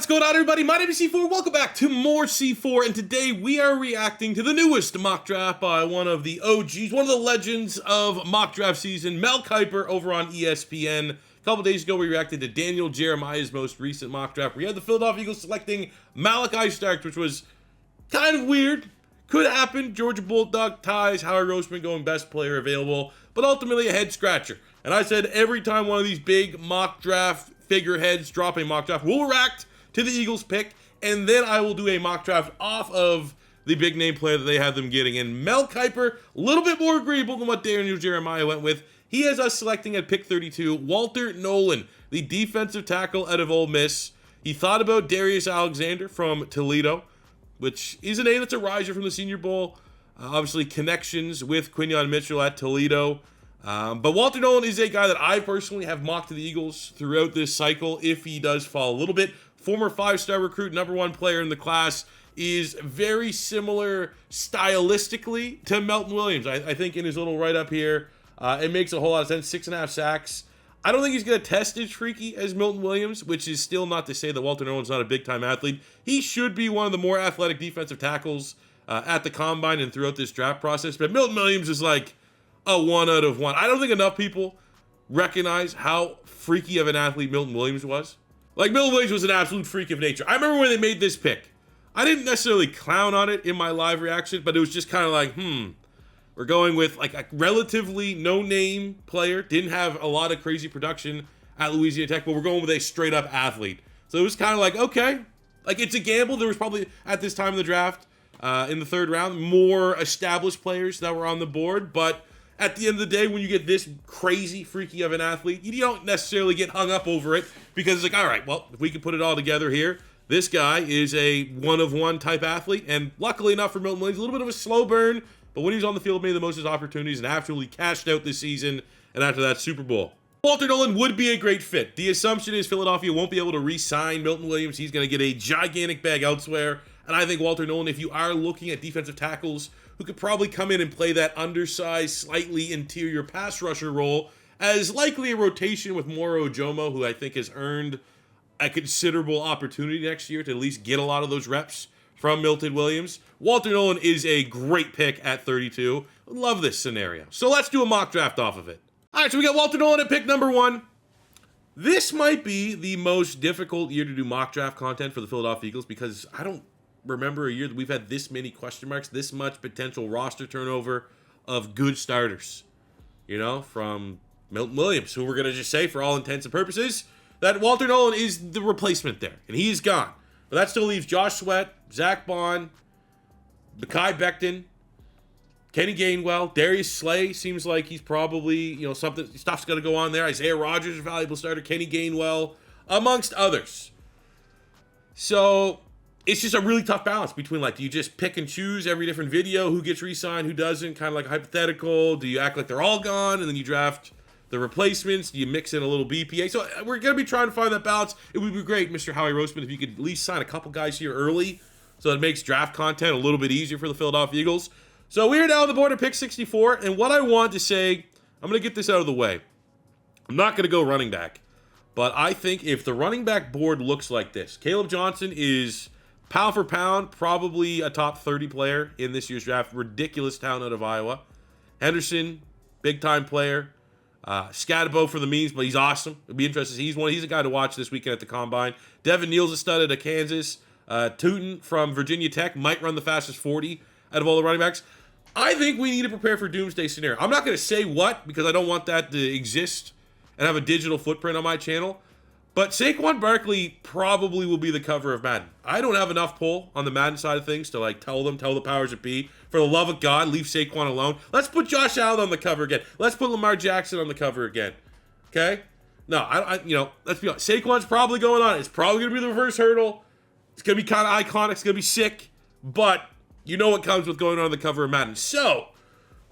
going on, everybody? My name is C4. Welcome back to more C4, and today we are reacting to the newest mock draft by one of the OGs, one of the legends of mock draft season, Mel Kiper, over on ESPN. A couple days ago, we reacted to Daniel Jeremiah's most recent mock draft. We had the Philadelphia Eagles selecting Malachi Starks, which was kind of weird. Could happen. Georgia Bulldog ties, Howie Roseman going best player available, but ultimately a head scratcher. And I said every time one of these big mock draft figureheads drop a mock draft, we'll react to the Eagles pick, and then I will do a mock draft off of the big name player that they have them getting. And Mel Kiper, a little bit more agreeable than what Daniel Jeremiah went with. He has us selecting at pick 32, Walter Nolen, the defensive tackle out of Ole Miss. He thought about Darius Alexander from Toledo, which is a name that's a riser from the Senior Bowl. Obviously, connections with Quinyon Mitchell at Toledo. But Walter Nolen is a guy that I personally have mocked to the Eagles throughout this cycle if he does fall a little bit. Former 5-star recruit, #1 player in the class, is very similar stylistically to Melton Williams. I think in his little write-up here, it makes a whole lot of sense. 6.5 sacks. I don't think he's going to test as freaky as Milton Williams, which is still not to say that Walter Nolen's not a big-time athlete. He should be one of the more athletic defensive tackles at the combine and throughout this draft process. But Milton Williams is like a 1 out of 1. I don't think enough people recognize how freaky of an athlete Milton Williams was. Like, Milton Williams was an absolute freak of nature. I remember when they made this pick. I didn't necessarily clown on it in my live reaction, but it was just kind of like, we're going with like a relatively no-name player. Didn't have a lot of crazy production at Louisiana Tech, but we're going with a straight-up athlete. So it was kind of like, okay, like it's a gamble. There was probably, at this time in the draft, in the 3rd round, more established players that were on the board, but at the end of the day, when you get this crazy freaky of an athlete, you don't necessarily get hung up over it because it's like, all right, well, if we can put it all together here, this guy is a 1-of-1 type athlete. And luckily enough for Milton Williams, a little bit of a slow burn, but when he was on the field, made the most of his opportunities and absolutely cashed out this season and after that Super Bowl. Walter Nolen would be a great fit. The assumption is Philadelphia won't be able to re-sign Milton Williams. He's going to get a gigantic bag elsewhere. And I think Walter Nolen, if you are looking at defensive tackles who could probably come in and play that undersized, slightly interior pass rusher role, as likely a rotation with Moro Ojomo, who I think has earned a considerable opportunity next year to at least get a lot of those reps from Milton Williams. Walter Nolen is a great pick at 32. Love this scenario. So let's do a mock draft off of it. All right, so we got Walter Nolen at pick #1. This might be the most difficult year to do mock draft content for the Philadelphia Eagles because I don't remember a year that we've had this many question marks, this much potential roster turnover of good starters, you know, from Milton Williams, who we're going to just say for all intents and purposes that Walter Nolen is the replacement there, and he's gone. But that still leaves Josh Sweat, Zach Bond, Mekhi Becton, Kenny Gainwell, Darius Slay seems like he's probably, stuff's going to go on there. Isaiah Rodgers is a valuable starter, Kenny Gainwell, amongst others. So it's just a really tough balance between, like, do you just pick and choose every different video, who gets re-signed, who doesn't, kind of like a hypothetical? Do you act like they're all gone and then you draft the replacements? Do you mix in a little BPA? So we're going to be trying to find that balance. It would be great, Mr. Howie Roseman, if you could at least sign a couple guys here early so it makes draft content a little bit easier for the Philadelphia Eagles. So we are now on the board at pick 64, and what I want to say, I'm going to get this out of the way. I'm not going to go running back, but I think if the running back board looks like this, Caleb Johnson is pound for pound, probably a top 30 player in this year's draft. Ridiculous talent out of Iowa. Henderson, big-time player. Scatabo for the memes, but he's awesome. It'll be interesting. He's a guy to watch this weekend at the Combine. Devin Neal's a stud at Kansas. Tootin from Virginia Tech might run the fastest 40 out of all the running backs. I think we need to prepare for doomsday scenario. I'm not going to say what because I don't want that to exist and have a digital footprint on my channel. But Saquon Barkley probably will be the cover of Madden. I don't have enough pull on the Madden side of things to tell the powers that be, for the love of God, leave Saquon alone. Let's put Josh Allen on the cover again. Let's put Lamar Jackson on the cover again. Okay? No, let's be honest. Saquon's probably going on. It's probably going to be the reverse hurdle. It's going to be kind of iconic. It's going to be sick. But you know what comes with going on the cover of Madden. So,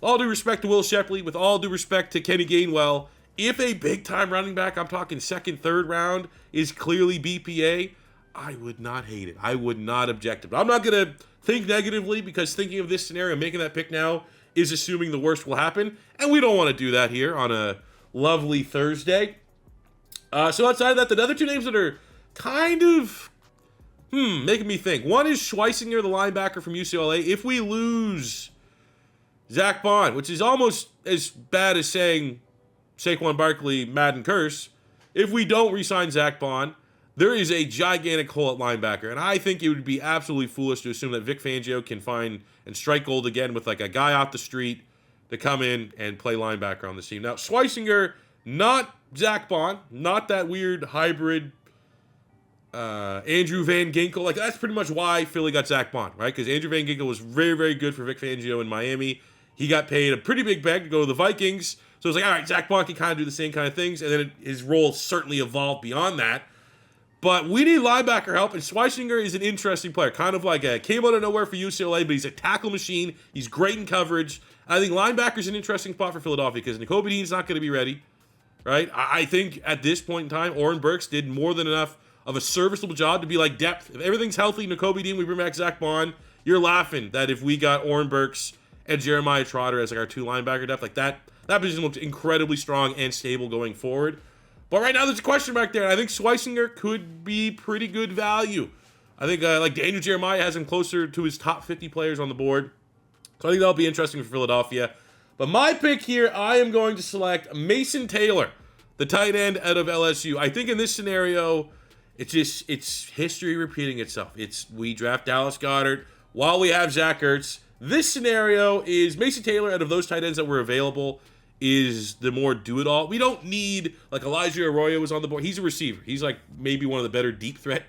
with all due respect to Will Shepley, with all due respect to Kenny Gainwell, if a big-time running back, I'm talking 2nd, 3rd round, is clearly BPA, I would not hate it. I would not object to it. I'm not going to think negatively because thinking of this scenario, making that pick now, is assuming the worst will happen. And we don't want to do that here on a lovely Thursday. So outside of that, the other two names that are kind of Making me think. One is Schweisinger, the linebacker from UCLA. If we lose Zach Bond, which is almost as bad as saying Saquon Barkley, Madden curse, if we don't re-sign Zach Bond, there is a gigantic hole at linebacker. And I think it would be absolutely foolish to assume that Vic Fangio can find and strike gold again with like a guy off the street to come in and play linebacker on the team. Now, Schweisinger, not Zach Bond, not that weird hybrid Andrew Van Ginkel. Like, that's pretty much why Philly got Zach Bond, right? Because Andrew Van Ginkel was very, very good for Vic Fangio in Miami. He got paid a pretty big bag to go to the Vikings. So it's like, all right, Zach Bond can kind of do the same kind of things. And then his role certainly evolved beyond that. But we need linebacker help, and Schweisinger is an interesting player. Kind of like came out of nowhere for UCLA, but he's a tackle machine. He's great in coverage. I think linebacker's an interesting spot for Philadelphia because Nakobe Dean's not going to be ready, right? I think at this point in time, Oren Burks did more than enough of a serviceable job to be like depth. If everything's healthy, Nakobe Dean, we bring back Zach Bond, you're laughing that if we got Oren Burks and Jeremiah Trotter as like our two linebacker depth, like that position looks incredibly strong and stable going forward. But right now there's a question mark there, and I think Schweisinger could be pretty good value. I think like Daniel Jeremiah has him closer to his top 50 players on the board. So I think that'll be interesting for Philadelphia. But my pick here, I am going to select Mason Taylor, the tight end out of LSU. I think in this scenario, it's history repeating itself. We draft Dallas Goedert while we have Zach Ertz. This scenario is Mason Taylor out of those tight ends that were available is the more do-it-all. We don't need, like Elijah Arroyo was on the board. He's a receiver. He's like maybe one of the better deep threat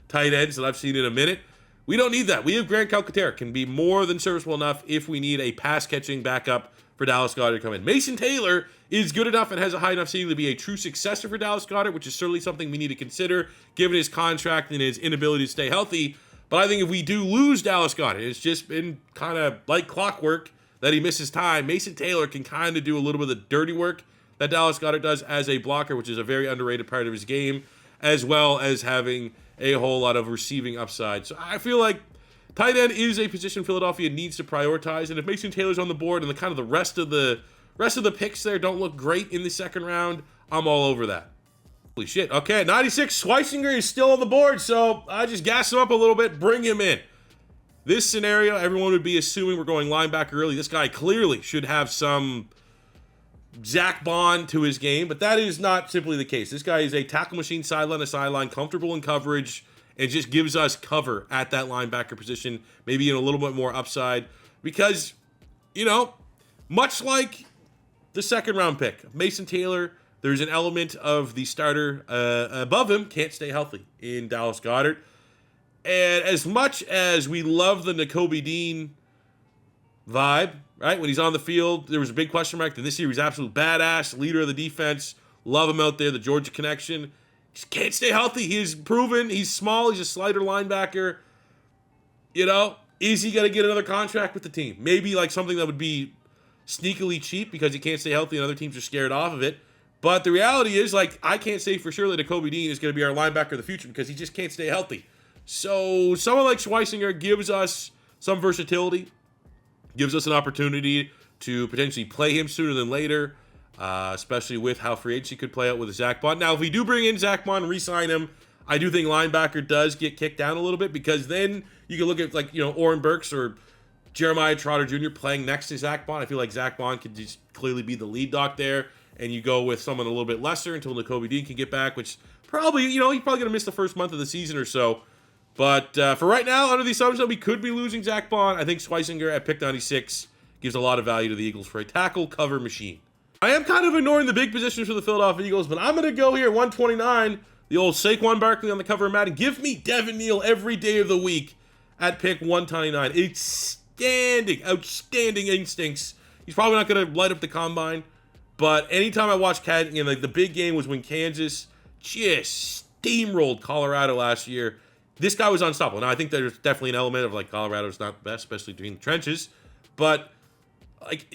tight ends that I've seen in a minute. We don't need that. We have Grant Calcaterra. Can be more than serviceable enough if we need a pass-catching backup for Dallas Goedert to come in. Mason Taylor is good enough and has a high enough ceiling to be a true successor for Dallas Goedert, which is certainly something we need to consider given his contract and his inability to stay healthy. But I think if we do lose Dallas Goedert, it's just been kind of like clockwork that he misses time. Mason Taylor can kind of do a little bit of the dirty work that Dallas Goedert does as a blocker, which is a very underrated part of his game, as well as having a whole lot of receiving upside. So I feel like tight end is a position Philadelphia needs to prioritize, and if Mason Taylor's on the board and the rest of the picks there don't look great in the second round, I'm all over that. Holy shit. Okay, 96, Schweisinger is still on the board, so I just gas him up a little bit, bring him in. This scenario, everyone would be assuming we're going linebacker early. This guy clearly should have some Zach Bond to his game, but that is not simply the case. This guy is a tackle machine, sideline to sideline, comfortable in coverage, and just gives us cover at that linebacker position, maybe in a little bit more upside. Because, much like the second round pick, Mason Taylor, there's an element of the starter above him can't stay healthy in Dallas Goedert. And as much as we love the Nakobe Dean vibe, right? When he's on the field, there was a big question mark. Then this year, he's absolute badass, leader of the defense. Love him out there, the Georgia connection. Just can't stay healthy. He's proven he's small. He's a slider linebacker. Is he going to get another contract with the team? Maybe like something that would be sneakily cheap because he can't stay healthy and other teams are scared off of it. But the reality is, I can't say for sure that Nakobe Dean is going to be our linebacker of the future because he just can't stay healthy. So someone like Schweisinger gives us some versatility, gives us an opportunity to potentially play him sooner than later, especially with how free agency could play out with Zach Bond. Now, if we do bring in Zach Bond and re-sign him, I do think linebacker does get kicked down a little bit because then you can look at Oren Burks or Jeremiah Trotter Jr. playing next to Zach Bond. I feel like Zach Bond could just clearly be the lead doc there, and you go with someone a little bit lesser until Nakobe Dean can get back, which probably, he's probably going to miss the first month of the season or so. But for right now, under the assumption that we could be losing Zach Bond, I think Schweisinger at pick 96 gives a lot of value to the Eagles for a tackle cover machine. I am kind of ignoring the big positions for the Philadelphia Eagles, but I'm going to go here 129, the old Saquon Barkley on the cover of Madden. Give me Devin Neal every day of the week at pick 129. Outstanding instincts. He's probably not going to light up the combine, but anytime I watch the big game was when Kansas just steamrolled Colorado last year. This guy was unstoppable. Now, I think there's definitely an element of Colorado's not the best, especially between the trenches. But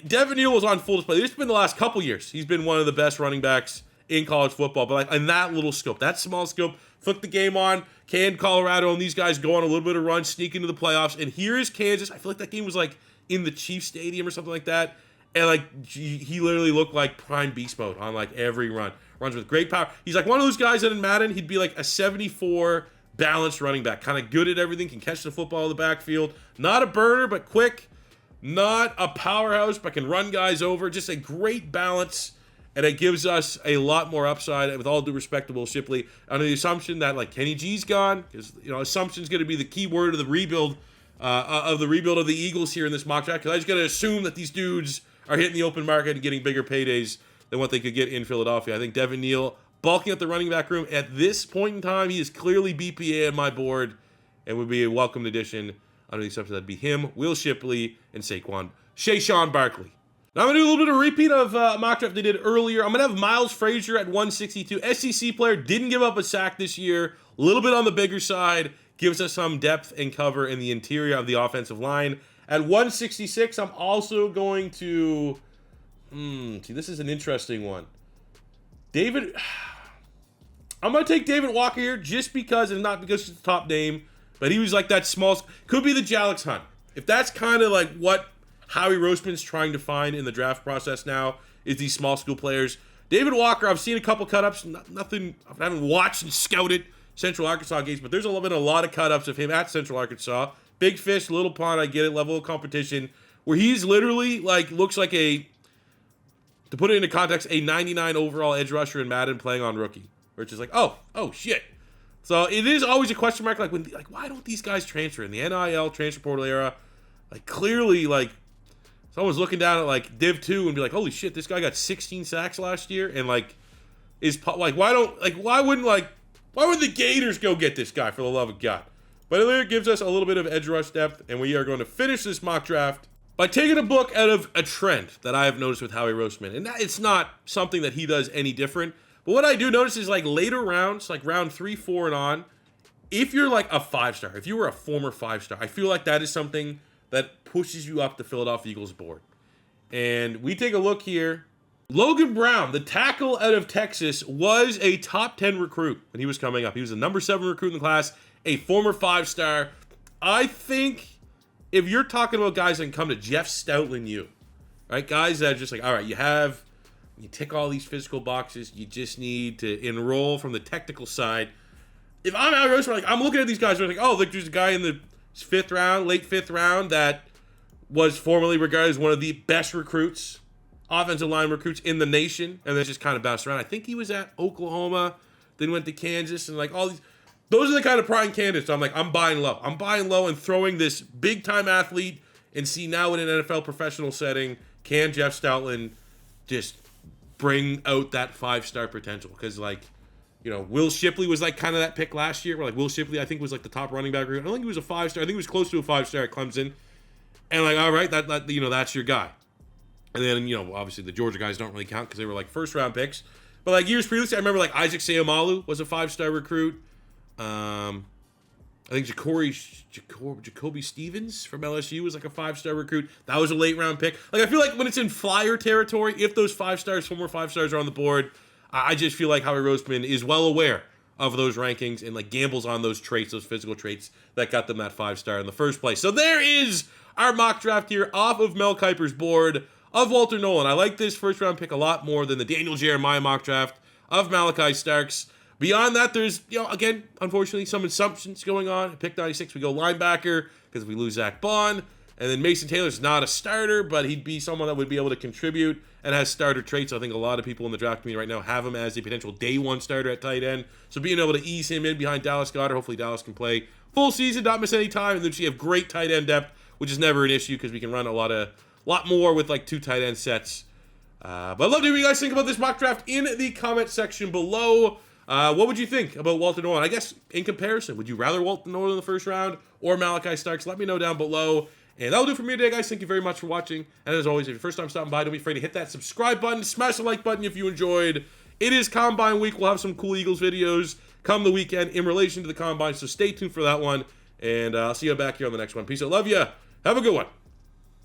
Devin Neal was on full display. This has been the last couple years. He's been one of the best running backs in college football. But in that little scope, that small scope, flick the game on, can Colorado and these guys go on a little bit of run, sneak into the playoffs. And here is Kansas. I feel like that game was in the Chiefs Stadium or something like that. And he literally looked like prime beast mode on every run. Runs with great power. He's one of those guys that in Madden, he'd be a 74 balanced running back. Kind of good at everything, can catch the football in the backfield. Not a burner, but quick. Not a powerhouse, but can run guys over. Just a great balance, and it gives us a lot more upside, with all due respect to Will Shipley, under the assumption that, like, Kenny G's gone, because, you know, assumption's going to be the key word of the rebuild of the Eagles here in this mock draft, because I just got to assume that these dudes are hitting the open market and getting bigger paydays than what they could get in Philadelphia. I think Devin Neal, bulking up the running back room, at this point in time, he is clearly BPA on my board and would be a welcome addition. Under the assumption that'd be him, Will Shipley, and Saquon Barkley. Now I'm going to do a little bit of repeat of mock draft they did earlier. I'm going to have Miles Frazier at 162. SEC player, didn't give up a sack this year. A little bit on the bigger side. Gives us some depth and cover in the interior of the offensive line. At 166, I'm also going to... see, this is an interesting one. I'm going to take David Walker here just because, and not because it's the top name, but he was like that small... Could be the Jalix Hunt. If that's kind of like what Howie Roseman's trying to find in the draft process now, is these small school players. David Walker, I've seen a couple cut-ups. Nothing... I haven't watched and scouted Central Arkansas games, but there's been a lot of cut-ups of him at Central Arkansas. Big fish, little pond, I get it, level of competition, where he's literally, like, looks like a... To put it into context, a 99 overall edge rusher in Madden playing on rookie. Where it's just like, oh shit. So it is always a question mark, like, why don't these guys transfer in the NIL transfer portal era? Like, clearly, like, someone's looking down at, like, Div 2 and be like, holy shit, this guy got 16 sacks last year, and, like, why wouldn't the Gators go get this guy, for the love of God? But it gives us a little bit of edge rush depth, and we are going to finish this mock draft by taking a book out of a trend that I have noticed with Howie Roseman. And it's not something that he does any different. But what I do notice is, like, later rounds, like round 3, 4, and on, if you're like a 5-star, if you were a former 5-star, I feel like that is something that pushes you up the Philadelphia Eagles board. And we take a look here. Logan Brown, the tackle out of Texas, was a top 10 recruit when he was coming up. He was the number 7 recruit in the class, a former 5-star. I think if you're talking about guys that can come to Jeff Stoutland U, right? Guys that are just like, all right, you tick all these physical boxes. You just need to enroll from the technical side. If I'm out of like, I'm looking at these guys, I'm like, oh, look, there's a guy in the late fifth round that was formerly regarded as one of the best recruits, offensive line recruits in the nation, and then just kind of bounced around. I think he was at Oklahoma, then went to Kansas, and like all these. Those are the kind of prime candidates. So I'm like, I'm buying low. I'm buying low and throwing this big-time athlete and see now in an NFL professional setting, can Jeff Stoutland just bring out that 5-star potential? Because, like, you know, Will Shipley was like kind of that pick last year. Where like Will Shipley, I think, was like the top running back. I don't think he was a 5-star. I think he was close to a 5-star at Clemson. And like, all right, that you know, that's your guy. And then, you know, obviously the Georgia guys don't really count because they were like first-round picks. But like years previously, I remember like Isaac Seumalo was a 5-star recruit. I think Jacoby Stevens from LSU was like a 5-star recruit. That was a late round pick. Like, I feel like when it's in flyer territory, if those 5-stars, 4 more 5-stars are on the board, I just feel like Howie Roseman is well aware of those rankings and like gambles on those traits, those physical traits that got them that 5-star in the first place. So there is our mock draft here off of Mel Kiper's board of Walter Nolen. I like this first round pick a lot more than the Daniel Jeremiah mock draft of Malachi Starks. Beyond that, there's, you know, again, unfortunately, some assumptions going on. At pick 96, we go linebacker because we lose Zach Bond. And then Mason Taylor's not a starter, but he'd be someone that would be able to contribute and has starter traits. I think a lot of people in the draft community right now have him as a potential day 1 starter at tight end. So being able to ease him in behind Dallas Goedert, hopefully Dallas can play full season, not miss any time, and then we have great tight end depth, which is never an issue because we can run a lot more with like 2 tight end sets. But I'd love to hear what you guys think about this mock draft in the comment section below. What would you think about Walter Nolen? I guess in comparison, would you rather Walter Nolen in the first round or Malachi Starks? Let me know down below. And that'll do it for me today, guys. Thank you very much for watching. And as always, if you're first time stopping by, don't be afraid to hit that subscribe button. Smash the like button if you enjoyed. It is Combine Week. We'll have some cool Eagles videos come the weekend in relation to the Combine. So stay tuned for that one. And I'll see you back here on the next one. Peace out. Love ya. Have a good one.